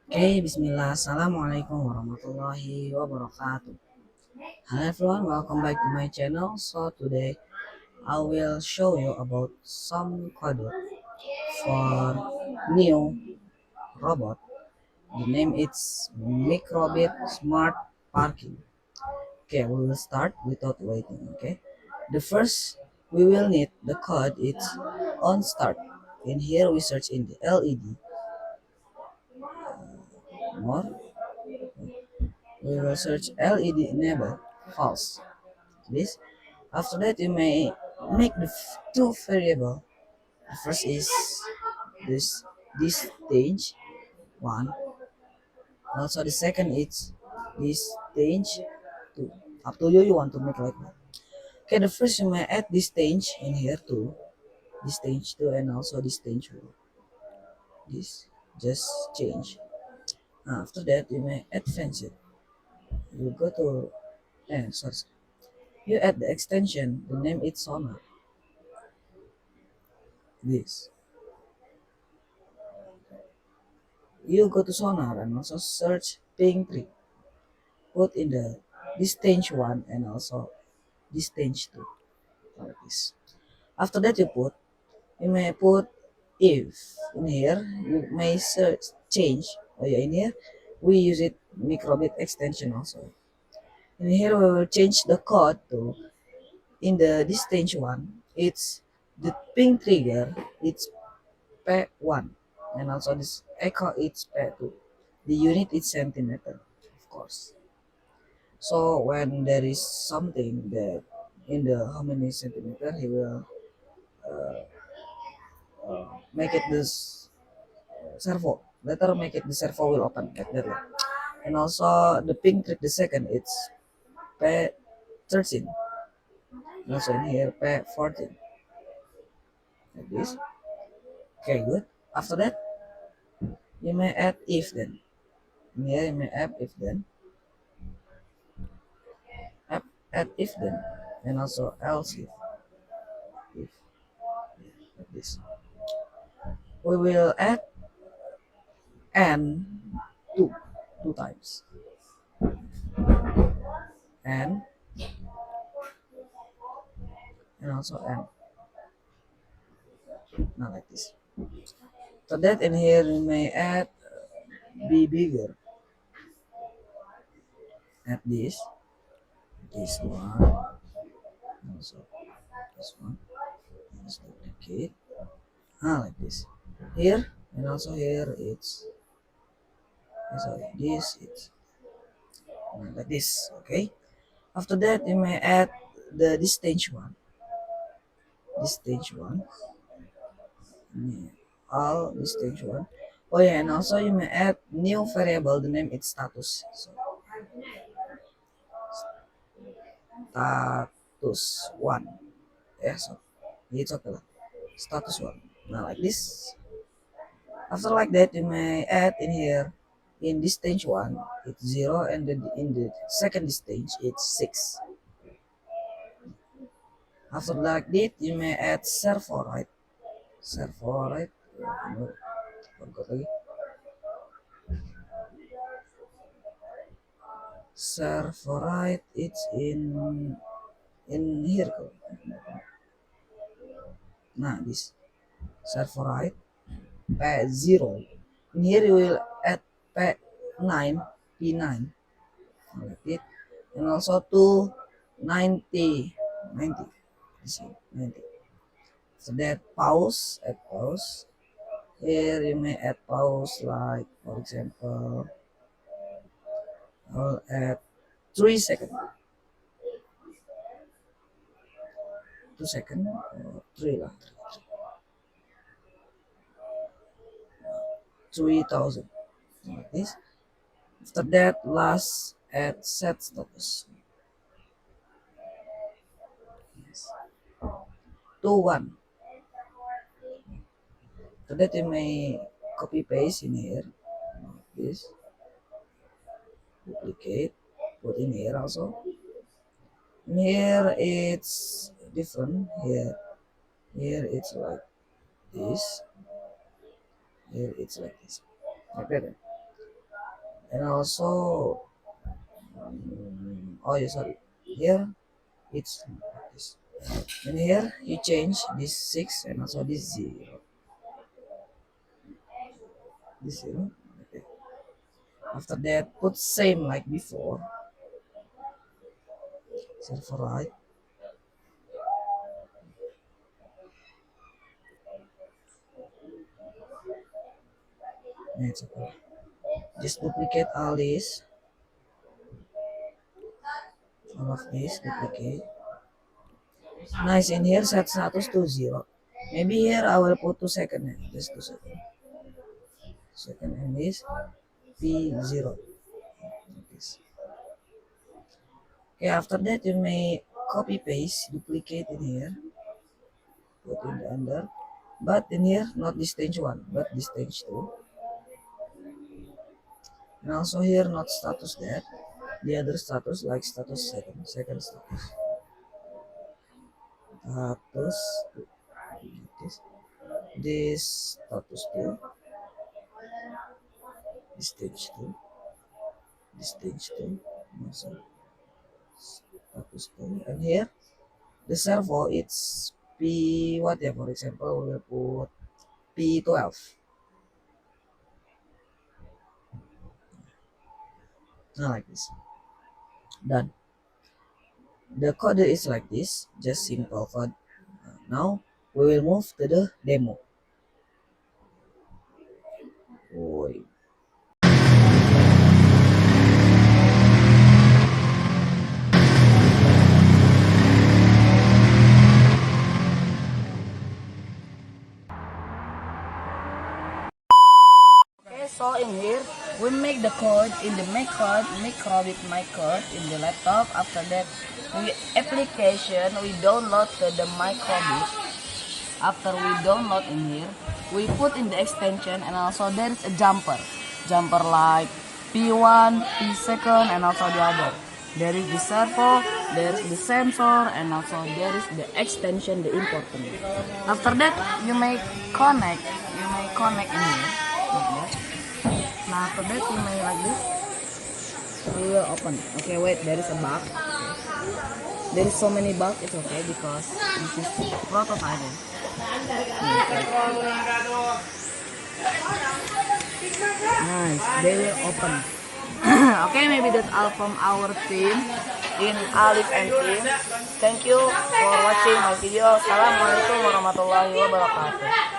Okay, Bismillah. Assalamualaikum warahmatullahi wabarakatuh. Hello everyone, welcome back to my channel. So today I will show you about some code for new robot. The name is Microbit Smart Parking. Okay, we will start without waiting. Okay, the first we will need the code. It's on start. In here we search in the LED more. We will search LED enable false. This. After that, you may make the two variable. The first is this stage one. Also, the second is this stage two. Up to you. You want to make like that. Okay, the first you may add this stage in here too. This stage two and also this stage one. This just change. After that, you may advance it. You go to sorry. You add the extension. The name is Sonar. This. You go to Sonar and also search ping 3. Put in the this stage 1 and also this stage 2 like this. After that you may put if in here you may search change. Oh yeah, in here we use it microbit extension also. In here we will change the code to in the this stage 1 it's the ping trigger it's p1 and also this echo it's p2. The unit is centimeter of course. So when there is something that in the how many centimeter, he will make it this servo. Later make it the servo will open like that. And also the pink trick the second it's P13. And also in here P14 like this. Okay, good. After that you may add if then. In here you may add if then. Add, add if then. And also else if like this. We will add and two times and also and not like this. So that in here we may add be bigger. Add this one, also this one. Let's duplicate. Like this. Here and also here it's sorry this it's like this. Okay. After that you may add the this stage one. This stage one. Yeah. All this stage one. Oh yeah, and also you may add new variable. The name is status. So status one. Yeah, so it's okay lah. Status one. Now like this. After like that, you may add in here in this stage one it's zero, and then in the second stage it's six. After like that, you may add servo right. Servo right. Forgot lagi. Servo right. It's in here. Nah, this servo right. P0. In here you will add P9, P9 like it, and also to 90, you see 90. So that pause, add pause. Here you may add pause like for example, I'll add 3 seconds, 2 seconds, or three lah, 3,000 like this. After that, last add set status. Yes. 2 1. So that you may copy paste in here. This duplicate, put in here also. In here it's different. Here it's like this. Here it's like this. Like that. And also, oh yeah, sorry, here it's like this. And here you change this 6 and also this 0. This 0. Okay. After that, put same like before. Server right. It's okay. Just duplicate all of this, duplicate. Nice, in here set status to 0. Maybe here I will put 2 second, just 2 second. Second and this P0. Like this. Okay, after that you may copy paste, duplicate in here, put in the under, but in here not this stage 1, but this stage 2. And also here not status that, the other status like status second status. Status this status 2, this stage 2, this stage 2, also status 2, and here the servo it's P what ya, for example we will put P12. Now like this, done. The code is like this, just simple code. Now we will move to the demo. Oi. Okay, so in here we make the code in the make code with my code in the laptop. After that, we application we download the microbit. After we download in here, we put in the extension, and also there is a jumper like P1, P2, and also the other. There is the servo, there is the sensor, and also there is the extension, the important. After that, you may connect in here. Like that. Now after that, you may like this. We will open. Okay, wait, there is a bug. There is so many bugs. It's okay because this is prototype. Nice, they will open. Okay, maybe that's all from our team in Alif and team. Thank you for watching my video. Assalamualaikum warahmatullahi wabarakatuh.